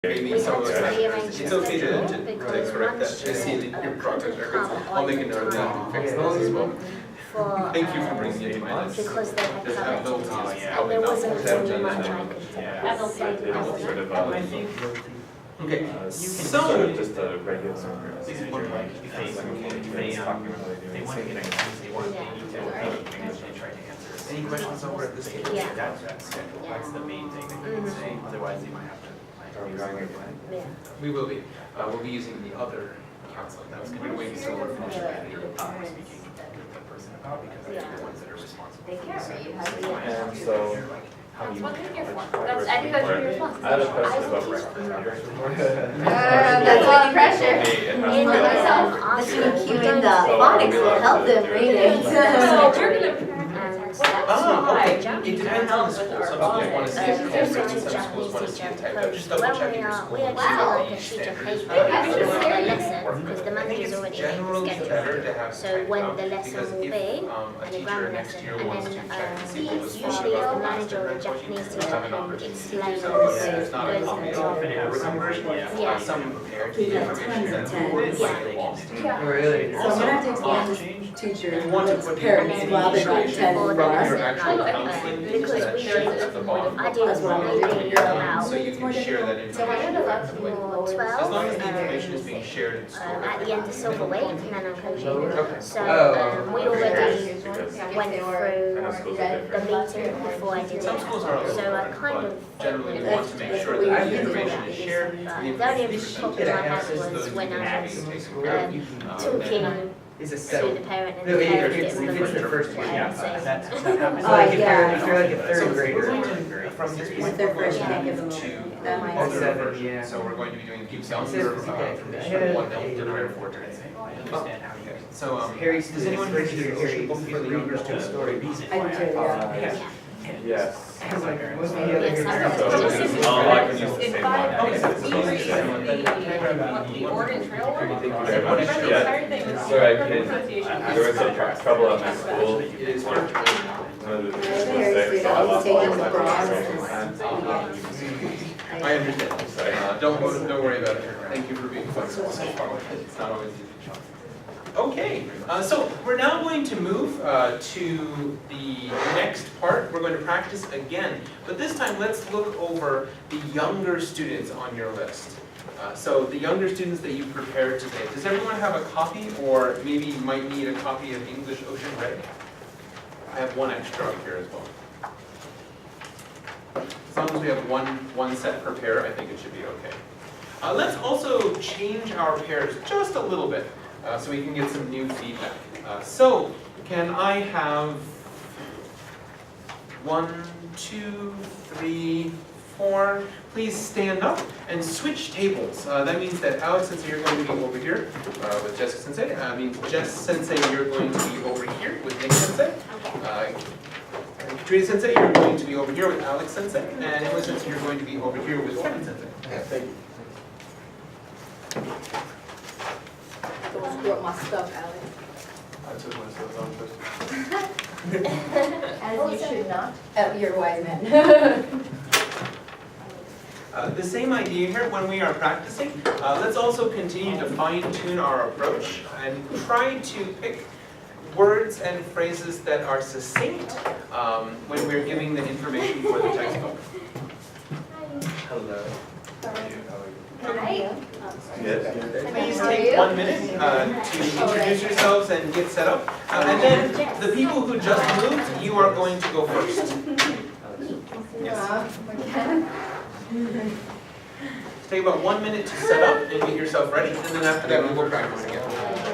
Maybe some of it's okay to correct that. I see your project records. I'll make a note of that and fix those as well. Thank you for bringing it to my list. Because they had Just covered abilities, and probably there not. wasn't really much I could say. Okay, So just a regular any questions over at this stage? Yeah. That's the main thing that you can say, otherwise you might have to. Yeah. We will be. We'll be using the other counseling. That's going to be way so we're finishing it. Speaking with the person about, because they're the ones that are responsible. They care, right? You have And so, how do That's you? what they're here for. That's, I think that's what you're responsible. I have a question about breakfast. That's what pressure. In The Q and the phonics will help them read it. So you're gonna. Oh, okay. It depends on the school. Some schools want to see it handwritten, some schools want to see it typed up. Just double checking. we actually like a sheet of paper for the lesson because the month is already scheduled. So when the lesson will be, and the grammar lesson, and then usually the manager or the Japanese teacher can explain So it's not a copy of written version. Yeah. Some prepared information that's like lost. Really? So I'm gonna have to explain to teachers and parents while they're not attending Your class. actual counseling is because that we sheet at the bottom. I did really well. So you can share that information effectively. For As 12, long as the information is being shared in school. at the end of silver weight, nano coaching. Okay. So we already went through the meeting before I did Some it. schools are a little So I different, kind but of generally we want to make sure that the information is shared. The the only information problem I had was when I was talking Is it to settled? the parent and No, the if parent it's didn't the first one, yeah. say. It's like if you're like a third grader. From this If point, they're we're first, you can't going give them to that might other be versions. So we're going to be doing deep sounds for tradition 1 to the rare 4 turns. Understand how you guys. So Harry does anyone students, read your Harry book for the younger students? story. I do too, yeah. Yes. Most of the other Yes, graders- Oh, I can use the same one. The Oregon Trail one? Thank you very much. Yeah. So I can, there was some trouble at my school. It is hard. One of the teachers was Harry sick, so I lost all students my taking programs. I understand. Sorry. Don't worry about it. Thank you for being flexible. It's not always easy. Okay, so we're now going to move to the next part. We're going to practice again, but this time let's look over the younger students on your list. So the younger students that you prepared today. Does everyone have a copy, or maybe you might need a copy of English Ocean Red? I have one extra up here as well. As long as we have one set per pair, I think it should be okay. Let's also change our pairs just a little bit. So we can get some new feedback. So, can I have 1, 2, 3, 4? Please stand up and switch tables. That means that Alex Sensei, you're going to be over here with Jessica Sensei. Means Jess Sensei, you're going to be over here with Nick Sensei. Katrina Sensei, you're going to be over here with Alex Sensei. And Emily Sensei, you're going to be over here with Kevin Sensei. Thank you. Don't screw up my stuff, Alex. I took one of those on first. As you should not. You're a wise man. The same idea here when we are practicing. Let's also continue to fine-tune our approach and try to pick words and phrases that are succinct when we're giving the information for the textbook. Hello. Hi. Yes. Please take 1 minute to introduce yourselves and get set up. And then the people who just moved, you are going to go first. Yes. Take about 1 minute to set up and get yourself ready, and then after that we will practice again.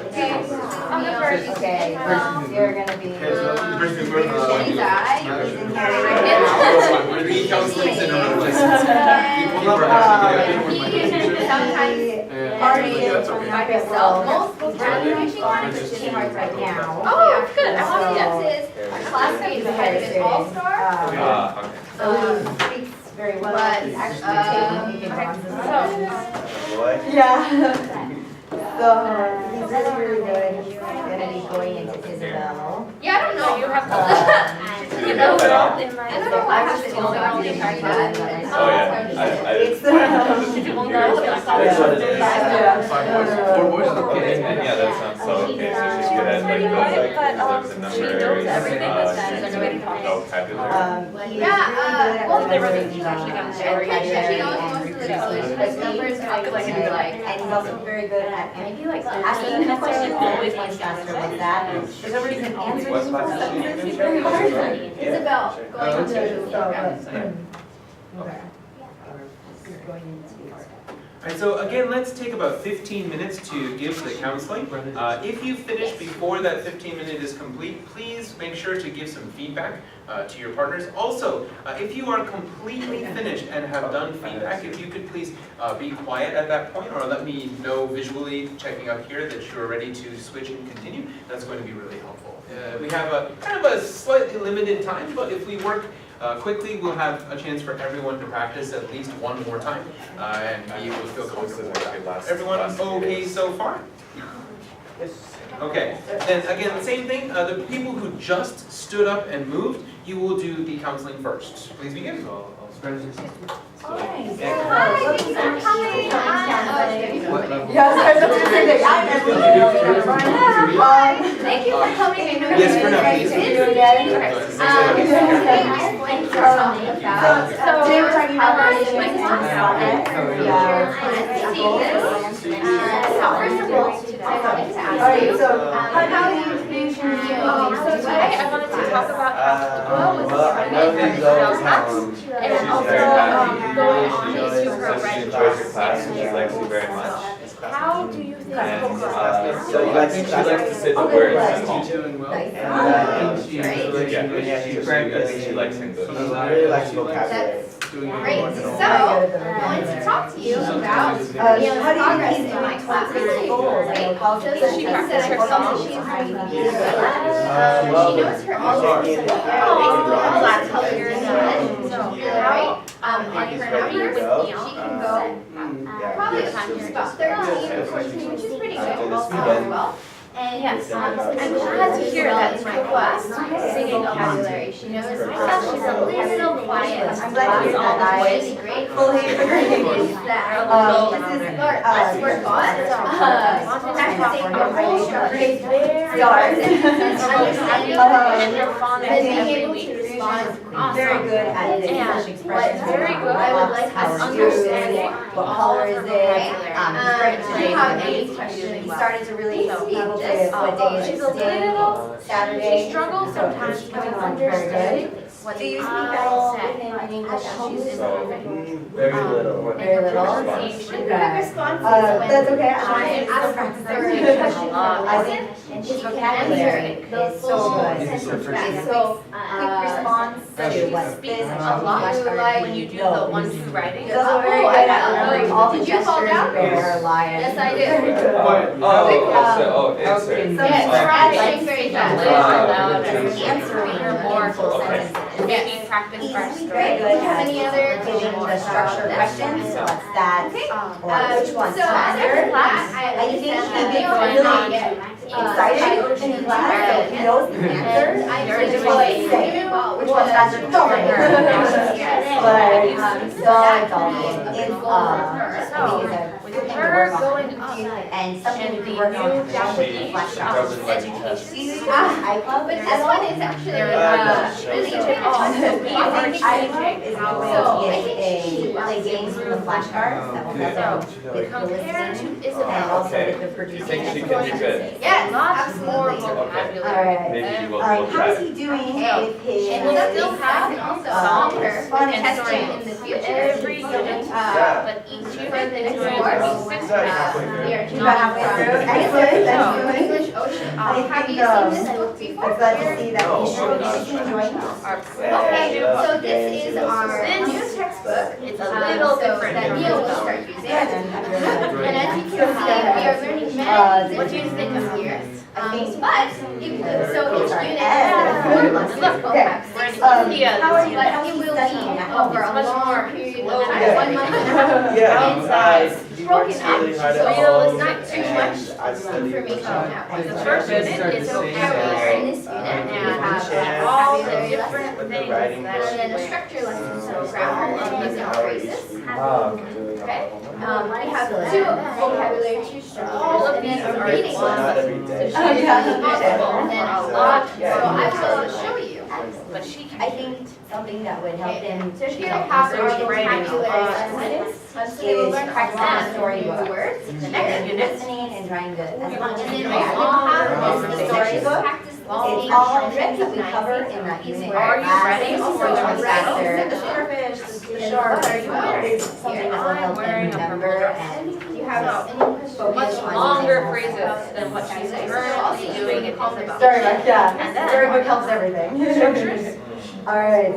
Okay, I'm the first. Okay, you're gonna be. We're the counseling center of license. People are Sometimes party by yourself. Most graduation came out right now. Oh, good. I want to see this. Our classmate is head of an all-star. Okay. Speaks very well. But, He's actually taking Boy. Yeah. So he's really, really good. He's gonna be going into Isabel. Yeah, I don't know. You have to. you know that all? in my. I don't know what happened. Oh, yeah, It's Did you want that? That's what it is. Yeah. And yeah, that sounds so okay, so she's good at like those numbers she knows and everything numbers, that's vocabulary. Well, they were she knows most of the colors, but numbers are going to be like. And he's also very good at Maybe like asking the question, always wants to answer with that. For some reason, answering simple sentences is very hard. Isabel, going to. Okay. All right, so again, let's take about 15 minutes to give the counseling. If you finish before that 15 minute is complete, please make sure to give some feedback to your partners. Also, if you are completely finished and have done feedback, if you could please be quiet at that point, or let me know visually checking up here that you're ready to switch and continue. That's going to be really helpful. We have a kind of a slightly limited time, but if we work quickly, we'll have a chance for everyone to practice at least one more time and be able to feel comfortable with that. Everyone okay so far? Okay, then again, same thing, the people who just stood up and moved, you will do the counseling first. Please begin. Thank you for coming. Yes, for now, please. Today we're talking about Alright, so how do you introduce your So today I wanted to talk about well, I know these always have and also going on to her She red enjoys class. your class and she likes you very much. How do you think And So I think she likes to say the words at home. She likes English. I really like vocabulary. Great, so I wanted to talk to you about how do you progress keep in my class. goals? Right? Does she practice her songs? She knows her black colors. Right? And her numbers, she can go probably about 13 or 14, which is pretty good. As well. And yes, I'm glad to hear that in my class. Singing vocabulary. She knows herself. She's a little quiet. I'm glad to hear that. I Really great. fully agree. This is let's work on practicing your whole great stars And her phonics and being every able week. to respond. Very good at the English And expression. what's very good I would like how us are to you, understand what color is it? Do you have any questions? We started to really So, speak with what day she's is a today, little, Saturday. she struggles sometimes She's with coming along very understanding good. what Do you speak I at all said. with him in English? Very little. Very little. Quick responses That's when okay. I ask I'm for still a practicing. question I think and his she can vocabulary answer those is so good. This is her first It's year. so quick response to what's speaks this a lot flashcard when you do knows. the 1-2 writing. He's also very good at remembering all the Did you fall gestures, down? bear, lion. Yes, I did. Insert. Yes, trying very fast. Answering more full Okay. sentences. Making practice first. Very Do good you have at any other giving the structured questions. What's that? Okay. Or which one's So after faster? class, I I think he understand gets that really excited in class, so he knows the answer. I He just wants to say, which one's faster? Don't worry. But, so it's all good. It's, I think it's a With good thing to her work on. going up And something and you the can work on new with Japanese flashcards. education. Do you use iClub? But this one is actually really big. iClub is So, going I to think get she a play games from the flashcards that will help them with the Compared listening to and Isabel, also Okay. with the You producing. think she can do good? Yes, lots more absolutely. vocabulary. Alright. Maybe you will How try. is he doing Okay. with his? And we'll still have Also, her fun and testing stories. in the future. Every unit, but each unit is going to be 6 We are You got halfway through? Excellent, that's good. English Ocean. I Have think, you seen this book before? I'm glad to see that No, he's oh, enjoying it. Okay, so this is our new textbook. It's a little So different that from Neil will Isabel. start using. Yeah, then have your- And as you can see, we are learning many What do you different think things of here. I think- But so each Sorry. unit has Look, six we're vocab, six in units. India. How are you? But it will be over a much long more period slow. of time, 1 month and a half. Yeah, And size. you broken works up, really so hard at it's home, not too and much I study information at once. The first unit is vocabulary. In this unit, we have all the vocabulary different lessons, with the writing and then a book. structure lesson, so Um, grammar and using hour phrases. each week. Doing Okay. all We have two vocabulary, two structures, and then a reading So not lesson. every day. So she Yeah. is responsible, and then a lot, so I will show you. But she can. I think something that would help them. So here we have our Research and vocabulary writing lessons. So they will is learn practicing a lot the of storybook. new words. The next unit. Listening and trying to, as much as And you then we can. all have The this storybook. practice It's listening all and things that we recognizing cover in that these unit. words. Are you ready Last for week, the much faster. The starfish, the And shark. what are you wearing? It's something that will help them wearing a remember purple and Do you have any questions? Much Focus on longer using phrases multiple than what she's Okay. currently doing in Isabel. Storybook, yeah. And then- Storybook helps everything. Structures. All right.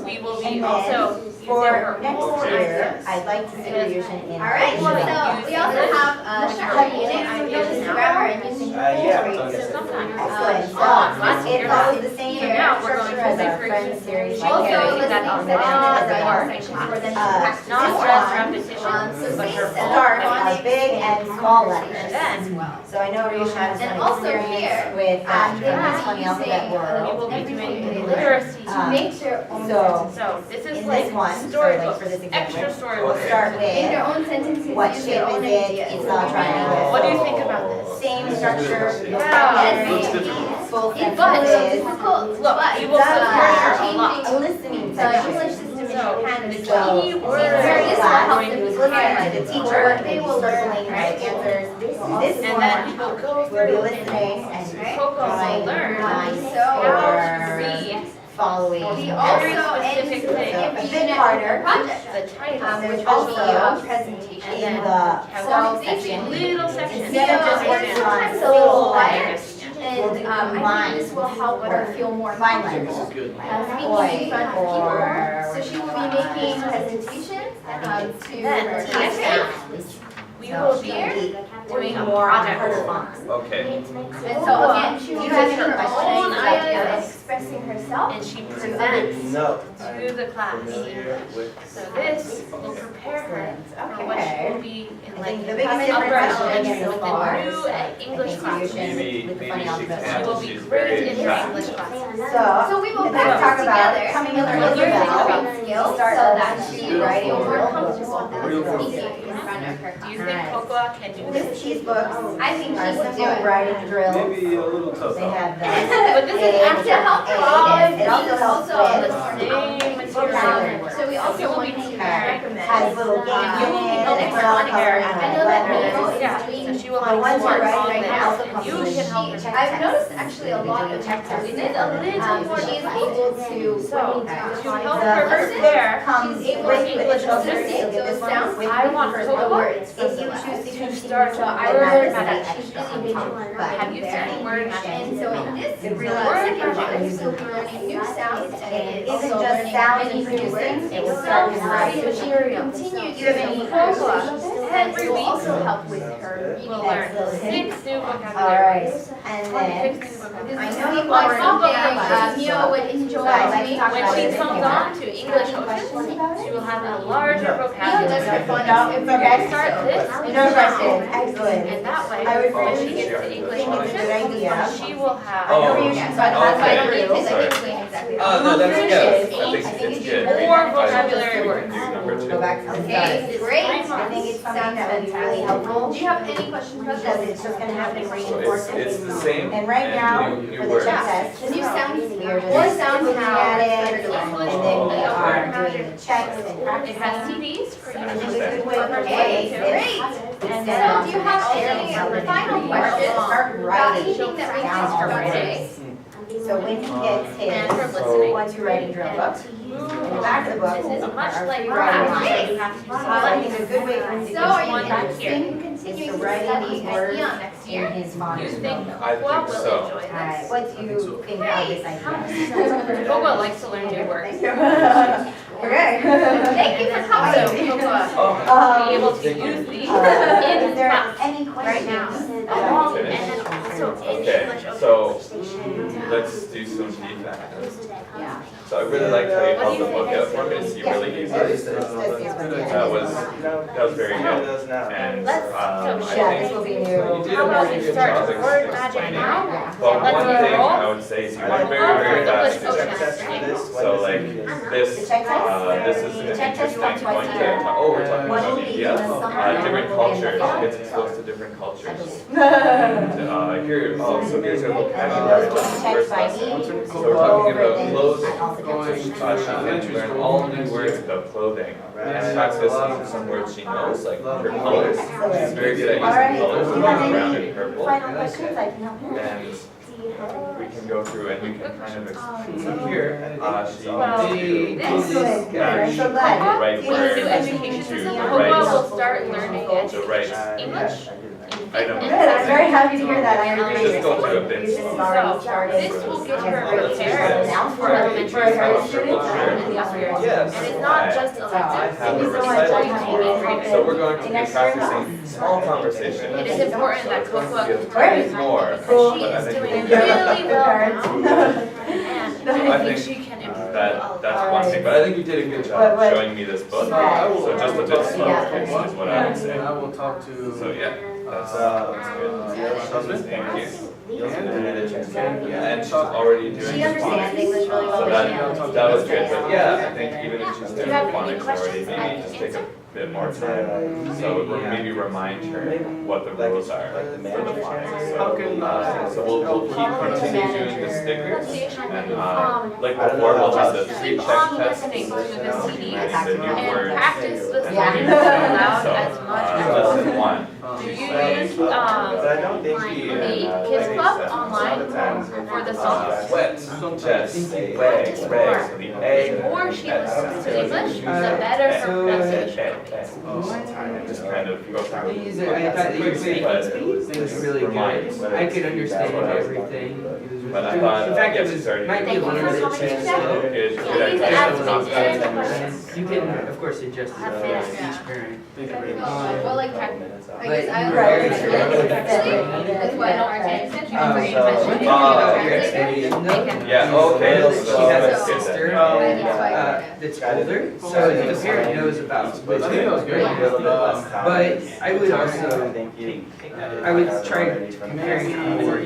We will And be then also using For her next own year, accents. I'd like to see revision in. All right, Well, so we also have a structure unit, using grammar and using Yeah. phrases. Sometimes. Excellent. Last So year. it follows the same So now we're going structure to as the our free Friends series. She like also Harry. listened listening on section lot as of our our sections for them to Uh, practice. Not This just one, repetition, So but her say Start phonics are big and small letters. And then So I know Risha has And some also experience here, with they this will funny be alphabet using, we world. will be doing everything literacy. to make their own So, sentences. So this is In like this one, so like storybooks, for this extra example, storybooks. we'll start Make their with own sentences, what use shape their own is it? ideas. It's not a triangle. What do you think about this? Same structure, Yeah. vocabulary, full But it's sentences, difficult, Look, but we will changing support her a lot. a listening the section. English system in So Japan the is So, key well. word Where this will help them Listen prepare to the for teacher, what they will learn, circling the right? answers. This And then we will go we'll be through listening and Coco will trying learn So, how or to read following. we every also specific end thing. A every bit unit harder. with a project, the title, which There's will be a also presentation. and in then the have song they section. little sections. Instead of just working on Sometimes a single little letters, And I think this will help her feel more combine comfortable language. speaking Boy, in front of or people. So she will be making presentations to Then her TSA. classmates. We will be doing a project. Okay. And so again, she will be having her own ideas and expressing herself. And she presents No. to the class. Familiar with. So this will prepare her for what she will be in I like think the biggest upper difference is elementary so with far. the new English class. Maybe, With the maybe funny she alphabet. She will can, be she's great very in her attractive. English class. So we will And then talk practice about together coming and in learn Isabel, different skills so start that she will writing feel more real comfortable books. speaking in front of her Do you class. think Cocoa can do this? These books I think are she would do simple it. writing drills. Maybe a little tough. They have the. But this is And to help her It it also helps with same material. vocabulary. So we also want to recommend. Has little games You in will be it, helping and her color on here. I know that letters. Mio is Yeah, doing. so she will But have once more you're all writing, this, it also and comes you with can help her. check I've noticed actually a lot of check This is tests. a little more She is difficult. able to. So, to help The her first prepare, comes She's able with to the listen children. to those sounds. With I want first Cocoa words If you from choose to to continue, start so to I learn would how to extra she's on really top. visual. But have you seen word matching? And so in this It's real word second matching. she'll be learning new sounds And and it also isn't just learning sounds many and new producing, words. it will So start to write. so she will continue Do you have to any Cocoa Every and will week also help with her we'll reading. learn Excellent. 6 new vocabulary Alright, words. and 6 then, new vocabulary I words. know you Like already something Mio would enjoy But I'd like to doing. talk When about she it comes anyway. on to English Ocean, she will have a larger Mio does vocabulary. her phonics No, every it's day, okay. Start so- this No question, excellent. and that way, I would when really she gets to English think it's a good Ocean, idea. she will have I know Oh, you Yeah, should, so I but don't okay. need to like Sorry. explain exactly. No, that's good. I I think think it's it's good. more I vocabulary think we words. can do number two. Go back to the start. Okay, great. I think it's something that would be really helpful, Do you have any questions about because this? it's just gonna have to So reinforce it's it. the same And right now, new for the words. check test, The new sounds, we are more just sounds looking now. at it, better to learn. and then we are doing the checks and It practicing. has CDs for you I to think listen a good way to. for Okay, kids great. is So do you have any final questions start about writing anything that we down talked all the about today? words. So when he gets And for his, listening. once you're writing drill book, in the back of the book, This is much are like free writing, writing so lines. you have to So I think a select. good way for him to So get are you one back here interested in is continuing to to write study these at words Eon next in year? his You modern think book. I Cocoa think will so. enjoy Alright, this? what do you think of this idea? Cocoa likes to learn new words. Thank you. Okay. Thank you for coming. So Cocoa Oh, will be able to use these Is in there class any right now. questions And Finish? then also in Okay, English, so let's do some feedback. Yeah. So I really liked how you held the book out for me to see really easy. That was very good. And I Yeah, this think will be new. you did a how about pretty you good start job word magic explaining. now? But Let's one roll. thing I would say is you went very, very fast. So like this, this is an interesting point to, oh, we're talking One about will be media, in the summer, different one will be in the cultures, fall. gets exposed to different cultures. I believe. Here, oh, so here's a And vocabulary those will be lesson, checked first by lesson. me. So we're talking about Overwritten clothes. on all the countries. She can learn all new words about clothing and practice some words she knows, like her colors. She's very good at All right, using colors, do you have brown any and purple. final questions? I can help you. And we can go through and we can kind of explain. So here, she Excellent, good, I'm so glad. the right You word need to new education the system. Well, right, we'll start learning the right English. item. Good, I'm very happy to hear that, I agree. Just go through a bit You should slower. already started. This will get her Yes. prepared Now for elementary for her school students. and the upper years. Yes. And it's not just I electives, have it a is so much. recital going to tomorrow, be so we're going to be practicing small conversation. It is important that Coco Great. More, Cool. she but I is think doing we'll- really well Parents. now. And I I think think she can improve That, a lot. that's one thing, but I think you did a good job What- showing me this book, Yeah. so just a bit slow Yeah. paced is what I would say. I will talk to. So yeah, that's good. Thank you. Yeah, and she's already doing She understands English really well. So but she that knows- that was good, but yeah, I think even if she's doing you have any phonics already, questions I maybe can just take a answer? bit more time. So maybe remind her what the rules are for the phonics. So we'll keep continuing doing the stickers and like before we'll have the three Keep check on tests. listening to the CDs And the new and words. practice listening Yeah. out loud So, as much as lesson possible. one. Do you use the Kids Club online for the songs? Wet, chest, legs, regs, so the A. The more she listens to English, the better her pronunciation. And just kind of go through. These are, I thought that your speaking speed was really good. I could understand everything. It was But I really thought, good. In fact, it yes, was, sorry. might be a Thank you little for bit coming changed. today. Good, Please good. ask me any questions. You can, of course, adjust it Have for fun. each parent. Thank you very much. Well, like, But I guess I you were would very rather sure. that's why I don't understand. Since you One bring thing about your translator, experience, Yeah, okay, she that's has a good sister then. that's older, so the parent knows about I think that was it. great. But I would also, I would try comparing more to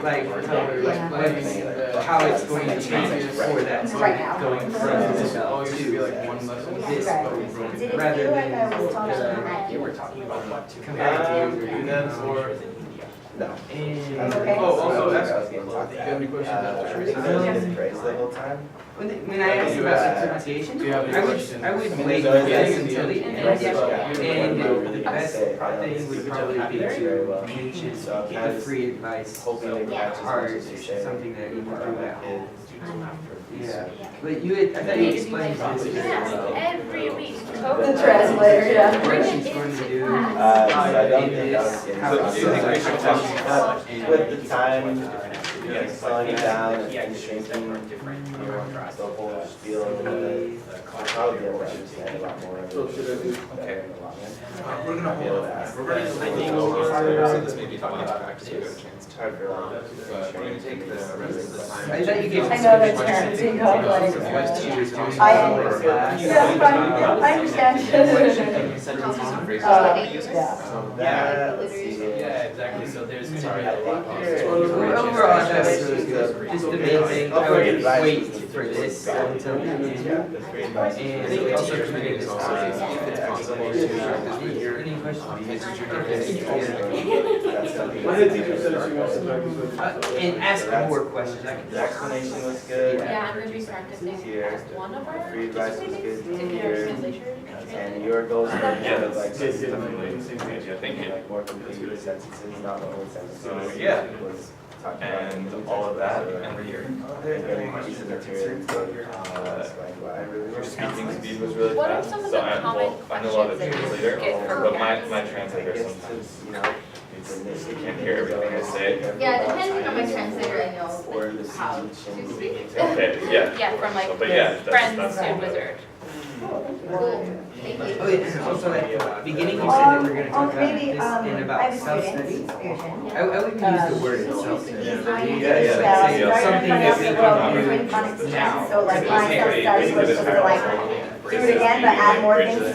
like colors, how it's going to change for that Right now. going from Oh, Isabel you should be like one to lesson. this, Did it rather feel like I than was talking at you? comparing to And then for. and Okay. Oh, also ask. Do you have any questions about Teresa? when I asked about the pronunciation, Do you have any I would questions? wait I mean, from there's the always beginning that until the CDs. end. And And the best thing would probably be to mention the free advice part, something that you can do at home. Yeah, but you had, I thought you explained this really well. Every week, The Coco. translator, yeah. What she's going to do in this, how So it's do you think we should talk With the time, slowing it down and shrinking the whole spiel of the, I'll probably be able to understand a lot more of it. So should I do? Okay. We're gonna hold on. We're gonna hold on. So this may be talking about practice, we got a chance to. But we're gonna take the rest of the time. I thought you gave. I know that's parenting complex. I I understand. Yeah, fine. I understand. Sentences and phrases Uh, that we use. yeah. That, let's see. Yeah, exactly, so there's gonna be I a lot think of. you're- Overall, I thought it was good. Just the main thing, I would wait for this until the end. And also committing this time. Any questions? My head teacher said she wants to practice with. And ask more questions. The explanation was good. Yeah, I'm gonna be practicing Here. as one of our Free advice was good to get here. our translation. And your goals were Yeah, kind of like, that's definitely, yeah, thank you. like more complete sentences, not the whole sentences. So, yeah. Was talking about. And all of that every year. There's very piece of material. Your speaking speed was really What are fast. some of So the I common know a lot of questions that you translator, get from but my parents? translator sometimes, You know, you can't hear everything I say. Yeah, depending on my translator, I know Or the how to speech and. speak. Okay, yeah. Yeah, from like So, but yeah, friends that's to Wizard. Oh, thank you. Cool. Thank you. Oh, yeah, also at the beginning you said that we're gonna talk about maybe, this I and have about a self-study. student, I wouldn't use the word itself. He's Yeah. doing Yeah, yeah, well, yeah. he's right in Something front that of we the can world, do he's doing phonics now. so like my self-study was supposed to like do it again, but add more things to it.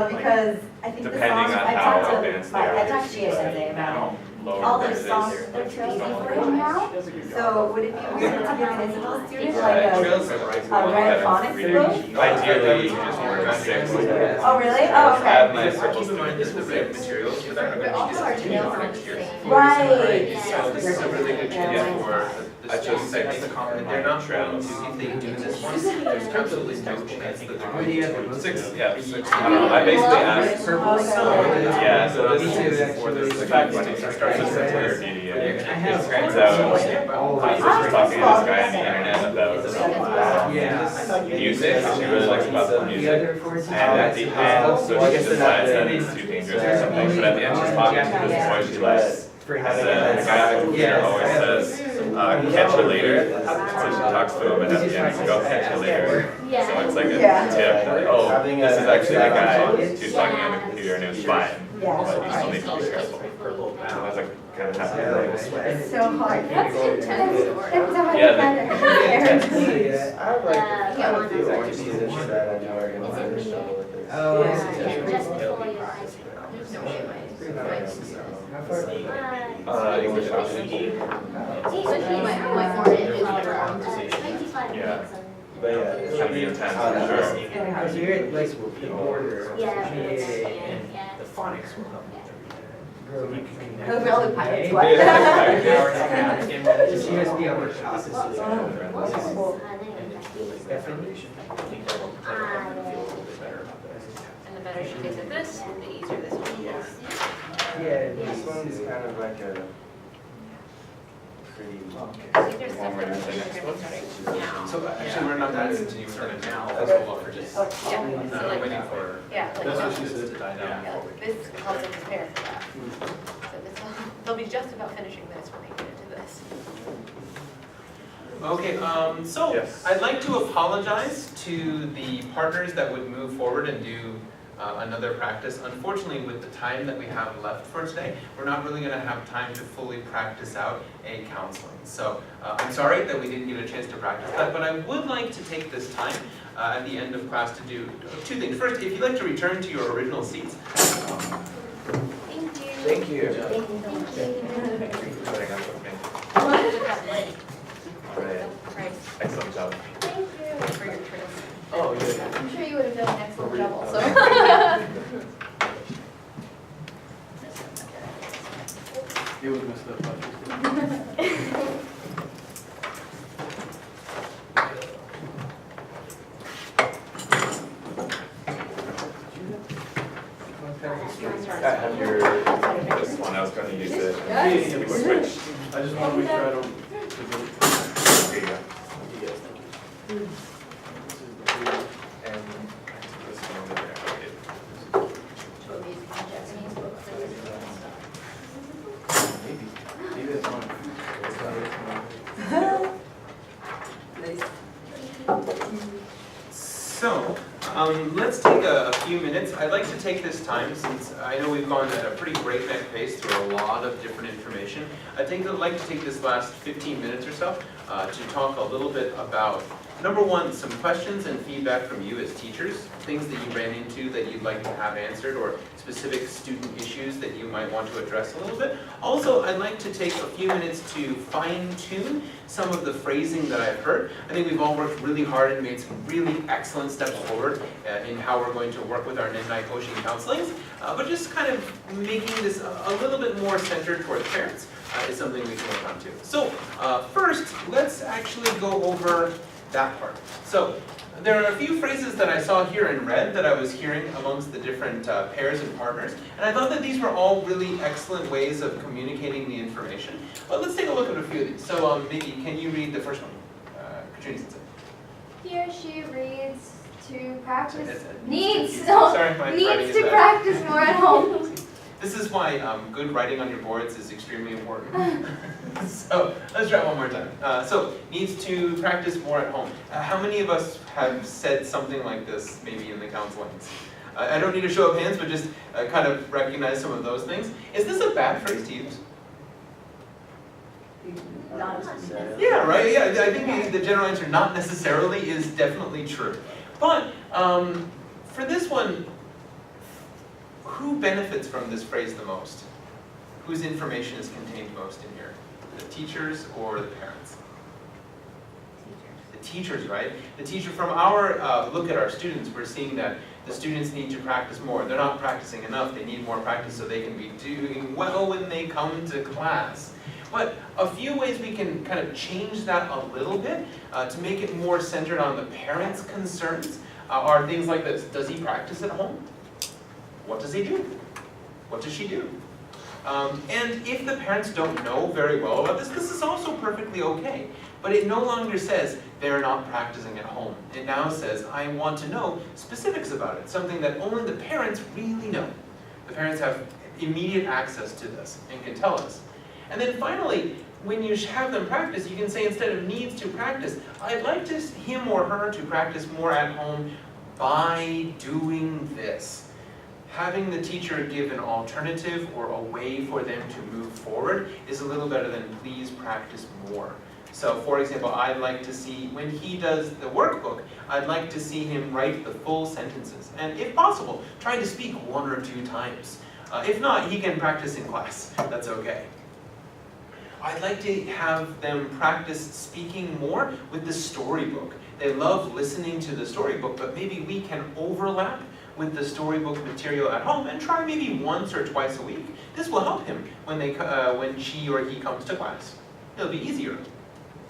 Because I think the Depending songs, on I how talked to, advanced they are, I talked to Shia about lower all those versus- songs, they're too easy for him now. So would it be weird to give an Isabel student like a red phonics book? Ideally, six. Oh, really? Oh, okay. Have my Keep purple in mind that the red students. materials for that are But going to also our be emails discontinued aren't next the year. same. Right. So this is a really good chance Yeah. for the students, I think, that they're not going to, if they do this one, there's absolutely no chance that they're What do going you have? to. Six, yeah, six. I don't know, I basically asked, Purple. yeah, so Me this too, is actually. the fact when it starts to center your DDA. I have It turns out, I was just talking to this guy on the internet about Yeah. music, she really likes classical The music. other four And at the end, so she decides that it's too dangerous or something, but at the end she's talking to this boy she likes. For And the guy on the computer always says, catch you later. So she talks to him and at the end he's go, catch you later. So it's like a tip that, oh, this is actually the guy who's talking on the computer and it was fine. But you still need to be careful. So that's like kind of happens. It's so hard. That's intense story. I have like, I have a few orange students that I know are gonna finish struggle with this. Oh, I Just see. before your high school. There's no way English option. my might more in. 95 Yeah. minutes on. But yeah, it's Can be intense for sure. So you're at like the border of Yeah. GA and Yeah. The phonics will help. Those are all the pirates, what? She must be on the opposite side. Definition. I think that will feel a little bit better about this. And the better she gets at this, the easier this one is. Yeah. This one's kind of like a pretty. I think there's stuff that we're gonna be starting now. So actually, we're not going to continue starting now, Okay. that's all for just, Yeah, so we're like, waiting for. yeah, That's what she said to die down. yeah, this helps them prepare for that. So this, they'll be just about finishing this when they get into this. Okay, so Yes. I'd like to apologize to the partners that would move forward and do another practice. Unfortunately, with the time that we have left for today, we're not really going to have time to fully practice out a counseling. So I'm sorry that we didn't get a chance to practice that, but I would like to take this time at the end of class to do two things. First, if you'd like to return to your original seats. Thank you. Alright, excellent job. For your trails. Oh, yeah. I'm sure you would have done an excellent job also. It was messed up. I have your, this one, I was gonna use it. Yes. We will switch. I just want to make sure I don't. Here you go. And this one over there. Maybe it's one. So, let's take a few minutes. I'd like to take this time, since I know we've gone at a pretty breakneck pace through a lot of different information. I'd like to take this last 15 minutes or so to talk a little bit about, number one, some questions and feedback from you as teachers, things that you ran into that you'd like to have answered, or specific student issues that you might want to address a little bit. Also, I'd like to take a few minutes to fine-tune some of the phrasing that I've heard. I think we've all worked really hard and made some really excellent steps forward in how we're going to work with our Nendai coaching counselings, but just kind of making this a little bit more centered towards parents is something we can work on too. So first, let's actually go over that part. So there are a few phrases that I saw here in red that I was hearing amongst the different pairs and partners, and I thought that these were all really excellent ways of communicating the information. But let's take a look at a few of these. So maybe, can you read the first one? Katrina Stinson. He or she reads to practice, It's- needs Sorry, my writing to is bad. practice more at home. This is why good writing on your boards is extremely important. So let's try it one more time. So needs to practice more at home. How many of us have said something like this maybe in the counselings? I don't need a show of hands, but just kind of recognize some of those things. Is this a bad phrase to use? Not necessarily. Yeah, right, yeah, I think the general answer, not necessarily, is definitely true. But for this one, who benefits from this phrase the most? Whose information is contained most in here? The teachers or the parents? The teachers, right? The teacher, from our look at our students, we're seeing that the students need to practice more. They're not practicing enough. They need more practice so they can be doing well when they come to class. But a few ways we can kind of change that a little bit to make it more centered on the parents' concerns are things like this. Does he practice at home? What does he do? What does she do? And if the parents don't know very well about this, this is also perfectly okay. But it no longer says they're not practicing at home. It now says, I want to know specifics about it, something that only the parents really know. The parents have immediate access to this and can tell us. And then finally, when you have them practice, you can say instead of needs to practice, I'd like him or her to practice more at home by doing this. Having the teacher give an alternative or a way for them to move forward is a little better than please practice more. So for example, I'd like to see, when he does the workbook, I'd like to see him write the full sentences. And if possible, try to speak 1 or 2 times. If not, he can practice in class. That's okay. I'd like to have them practice speaking more with the storybook. They love listening to the storybook, but maybe we can overlap with the storybook material at home and try maybe once or twice a week. This will help him when she or he comes to class. It'll be easier.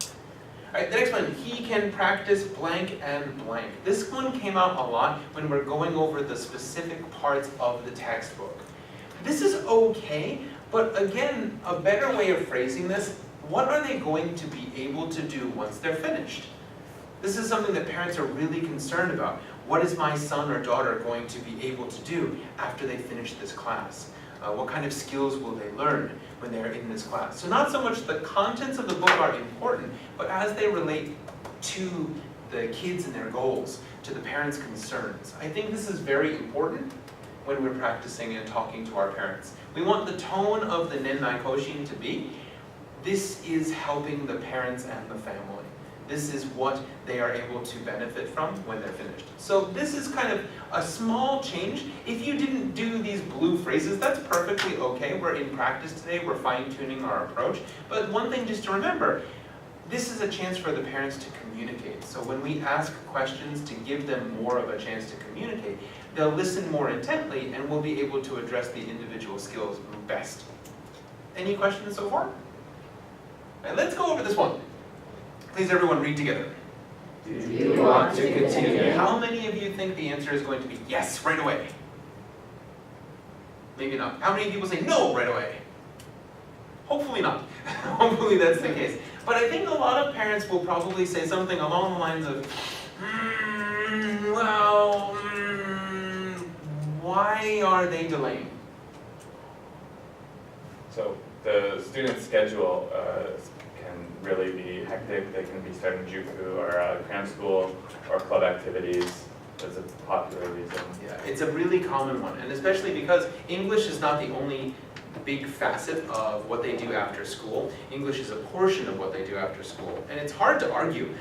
All right, the next one, he can practice blank and blank. This one came out a lot when we're going over the specific parts of the textbook. This is okay, but again, a better way of phrasing this, what are they going to be able to do once they're finished? This is something that parents are really concerned about. What is my son or daughter going to be able to do after they finish this class? What kind of skills will they learn when they're in this class? So not so much the contents of the book are important, but as they relate to the kids and their goals, to the parents' concerns. I think this is very important when we're practicing and talking to our parents. We want the tone of the Nennai Koshin to be, this is helping the parents and the family. This is what they are able to benefit from when they're finished. So this is kind of a small change. If you didn't do these blue phrases, that's perfectly okay. We're in practice today, we're fine-tuning our approach. But one thing just to remember, this is a chance for the parents to communicate. So when we ask questions to give them more of a chance to communicate, they'll listen more intently and we'll be able to address the individual skills best. Any questions so far? All right, let's go over this one. Please everyone read together. Do you want to continue? How many of you think the answer is going to be yes right away? Maybe not. How many people say no right away? Hopefully not. Hopefully that's the case. But I think a lot of parents will probably say something along the lines of, why are they delaying? So the student schedule can really be hectic. They can be starting JUCO or cram school or club activities. That's a popular reason. Yeah, it's a really common one, and especially because English is not the only big facet of what they do after school. English is a portion of what they do after school. And it's hard to argue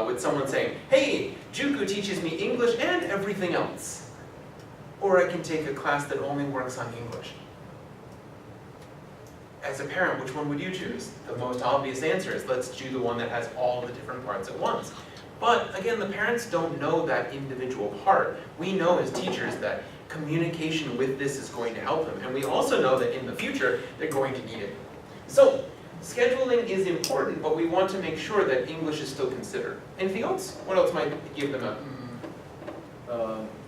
with someone saying, hey, JUCO teaches me English and everything else. Or I can take a class that only works on English. As a parent, which one would you choose? The most obvious answer is let's do the one that has all the different parts at once. But again, the parents don't know that individual part. We know as teachers that communication with this is going to help them. And we also know that in the future, they're going to need it. So, scheduling is important, but we want to make sure that English is still considered. Anything else? What else might give them a...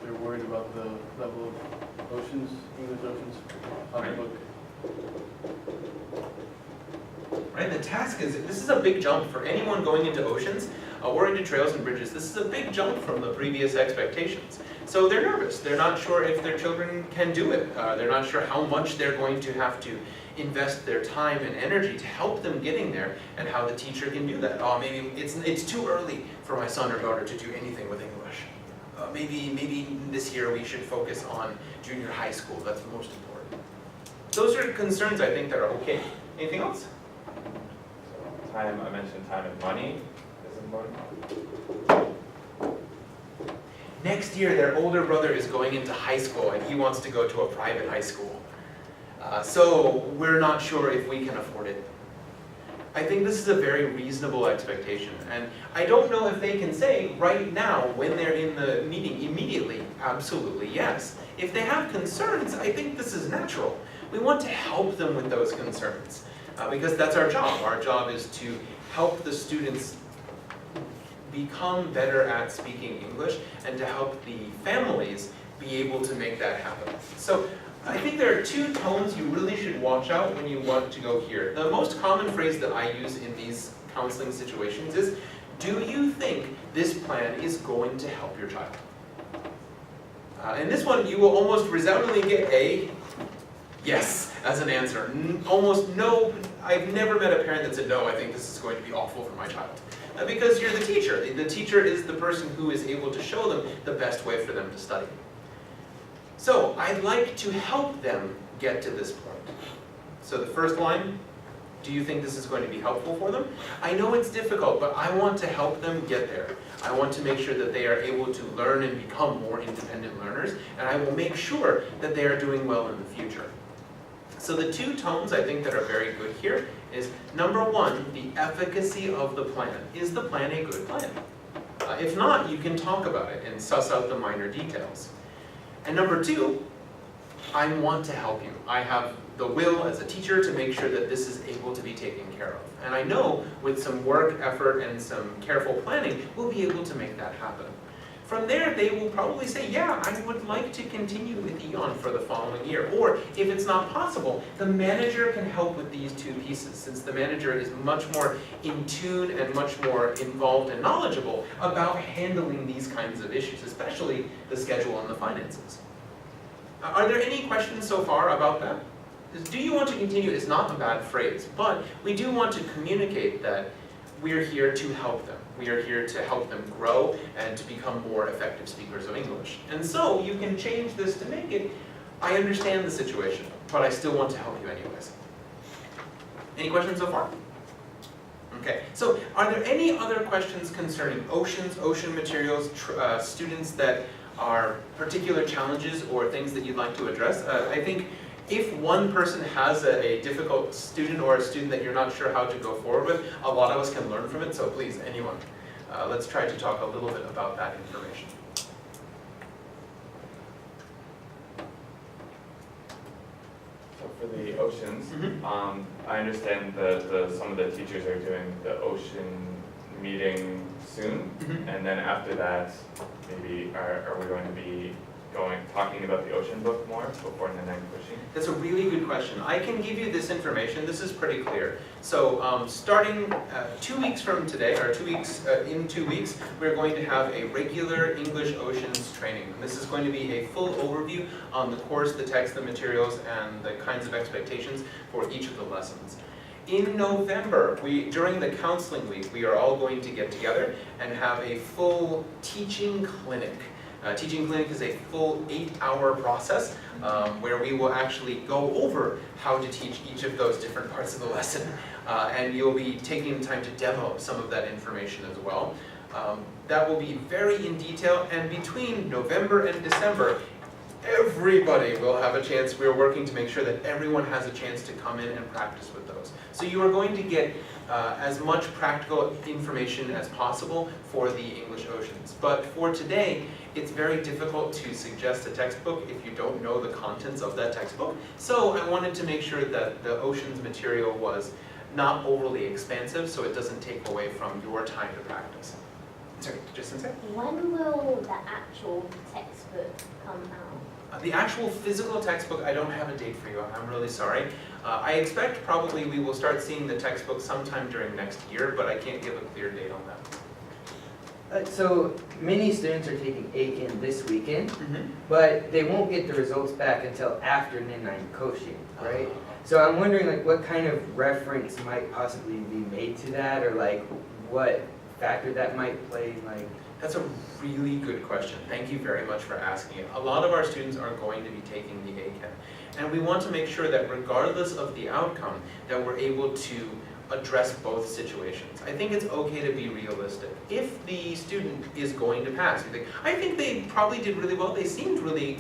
They're worried about the level of oceans, English oceans, on the book. Right, the task is, this is a big jump for anyone going into oceans or into trails and bridges. This is a big jump from the previous expectations. So they're nervous. They're not sure if their children can do it. They're not sure how much they're going to have to invest their time and energy to help them getting there, and how the teacher can do that. Oh, maybe it's too early for my son or daughter to do anything with English. Maybe this year we should focus on junior high school. That's the most important. Those are concerns I think that are okay. Anything else? Time, I mentioned time and money is important. Next year, their older brother is going into high school and he wants to go to a private high school. So we're not sure if we can afford it. I think this is a very reasonable expectation. And I don't know if they can say right now, when they're in the meeting immediately, absolutely yes. If they have concerns, I think this is natural. We want to help them with those concerns because that's our job. Our job is to help the students become better at speaking English and to help the families be able to make that happen. So I think there are two tones you really should watch out when you want to go here. The most common phrase that I use in these counseling situations is, do you think this plan is going to help your child? In this one, you will almost resoundingly get a yes as an answer. Almost no, I've never met a parent that said, no, I think this is going to be awful for my child. Because you're the teacher. The teacher is the person who is able to show them the best way for them to study. So I'd like to help them get to this point. So the first line, do you think this is going to be helpful for them? I know it's difficult, but I want to help them get there. I want to make sure that they are able to learn and become more independent learners, and I will make sure that they are doing well in the future. So the two tones I think that are very good here is, number one, the efficacy of the plan. Is the plan a good plan? If not, you can talk about it and suss out the minor details. And number two, I want to help you. I have the will as a teacher to make sure that this is able to be taken care of. And I know with some work, effort, and some careful planning, we'll be able to make that happen. From there, they will probably say, yeah, I would like to continue with EON for the following year. Or if it's not possible, the manager can help with these two pieces, since the manager is much more in tune and much more involved and knowledgeable about handling these kinds of issues, especially the schedule and the finances. Are there any questions so far about that? Do you want to continue is not a bad phrase, but we do want to communicate that we're here to help them. We are here to help them grow and to become more effective speakers of English. And so you can change this to make it, I understand the situation, but I still want to help you anyways. Any questions so far? Okay, so are there any other questions concerning oceans, ocean materials, students that are particular challenges or things that you'd like to address? I think if one person has a difficult student or a student that you're not sure how to go forward with, a lot of us can learn from it, so please, anyone. Let's try to talk a little bit about that information. So for the oceans, I understand that some of the teachers are doing the ocean meeting soon, and then after that, maybe are we going to be talking about the ocean book more before Nanang pushing? That's a really good question. I can give you this information. This is pretty clear. So starting 2 weeks from today, or in 2 weeks, we're going to have a regular English Oceans training. And this is going to be a full overview on the course, the text, the materials, and the kinds of expectations for each of the lessons. In November, during the counseling week, we are all going to get together and have a full teaching clinic. Teaching clinic is a full 8-hour process where we will actually go over how to teach each of those different parts of the lesson. And you'll be taking time to demo some of that information as well. That will be very in detail, and between November and December, everybody will have a chance. We're working to make sure that everyone has a chance to come in and practice with those. So you are going to get as much practical information as possible for the English Oceans. But for today, it's very difficult to suggest a textbook if you don't know the contents of that textbook. So I wanted to make sure that the Oceans material was not overly expansive, so it doesn't take away from your time to practice. Sorry, just a second. When will the actual textbook come out? The actual physical textbook, I don't have a date for you. I'm really sorry. I expect probably we will start seeing the textbook sometime during next year, but I can't give a clear date on that. So many students are taking ACAN this weekend, Mhm. but they won't get the results back until after Ninnai Koshi, right? So I'm wondering like what kind of reference might possibly be made to that, or like what factor that might play, like. That's a really good question. Thank you very much for asking it. A lot of our students are going to be taking the ACAN. And we want to make sure that regardless of the outcome, that we're able to address both situations. I think it's okay to be realistic. If the student is going to pass, you think, I think they probably did really well, they seemed really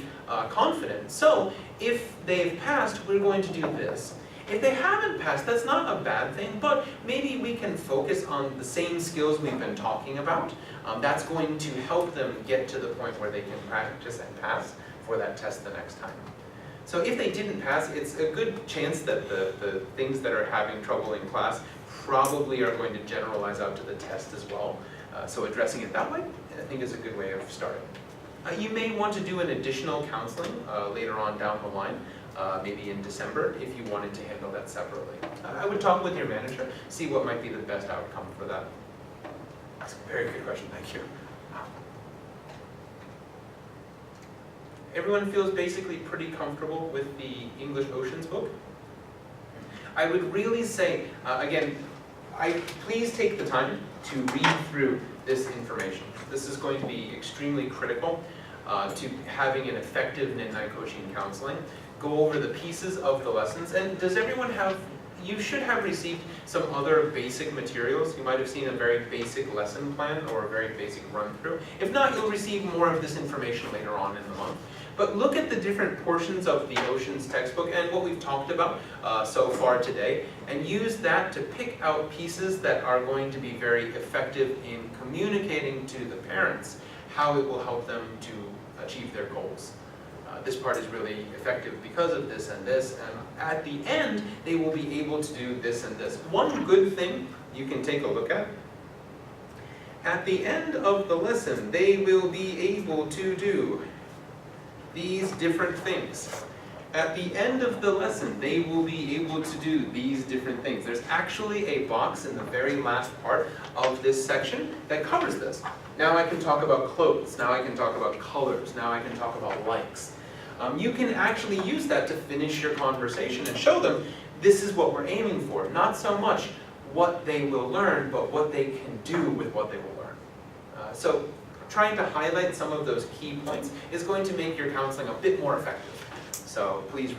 confident. So if they've passed, we're going to do this. If they haven't passed, that's not a bad thing, but maybe we can focus on the same skills we've been talking about. That's going to help them get to the point where they can practice and pass for that test the next time. So if they didn't pass, it's a good chance that the things that are having trouble in class probably are going to generalize out to the test as well. So addressing it that way, I think is a good way of starting. You may want to do an additional counseling later on down the line. Maybe in December, if you wanted to handle that separately. I would talk with your manager, see what might be the best outcome for that. That's a very good question, thank you. Everyone feels basically pretty comfortable with the English Oceans book? I would really say, again, please take the time to read through this information. This is going to be extremely critical to having an effective Ninnai Koshin counseling. Go over the pieces of the lessons, and does everyone have, you should have received some other basic materials. You might have seen a very basic lesson plan or a very basic run-through. If not, you'll receive more of this information later on in the month. But look at the different portions of the Oceans textbook and what we've talked about so far today, and use that to pick out pieces that are going to be very effective in communicating to the parents how it will help them to achieve their goals. This part is really effective because of this, and at the end, they will be able to do this and this. One good thing you can take a look at the end of the lesson, they will be able to do these different things. At the end of the lesson, they will be able to do these different things. There's actually a box in the very last part of this section that covers this. Now I can talk about clothes, now I can talk about colors, now I can talk about likes. You can actually use that to finish your conversation and show them this is what we're aiming for. Not so much what they will learn, but what they can do with what they will learn. So trying to highlight some of those key points is going to make your counseling a bit more effective. So please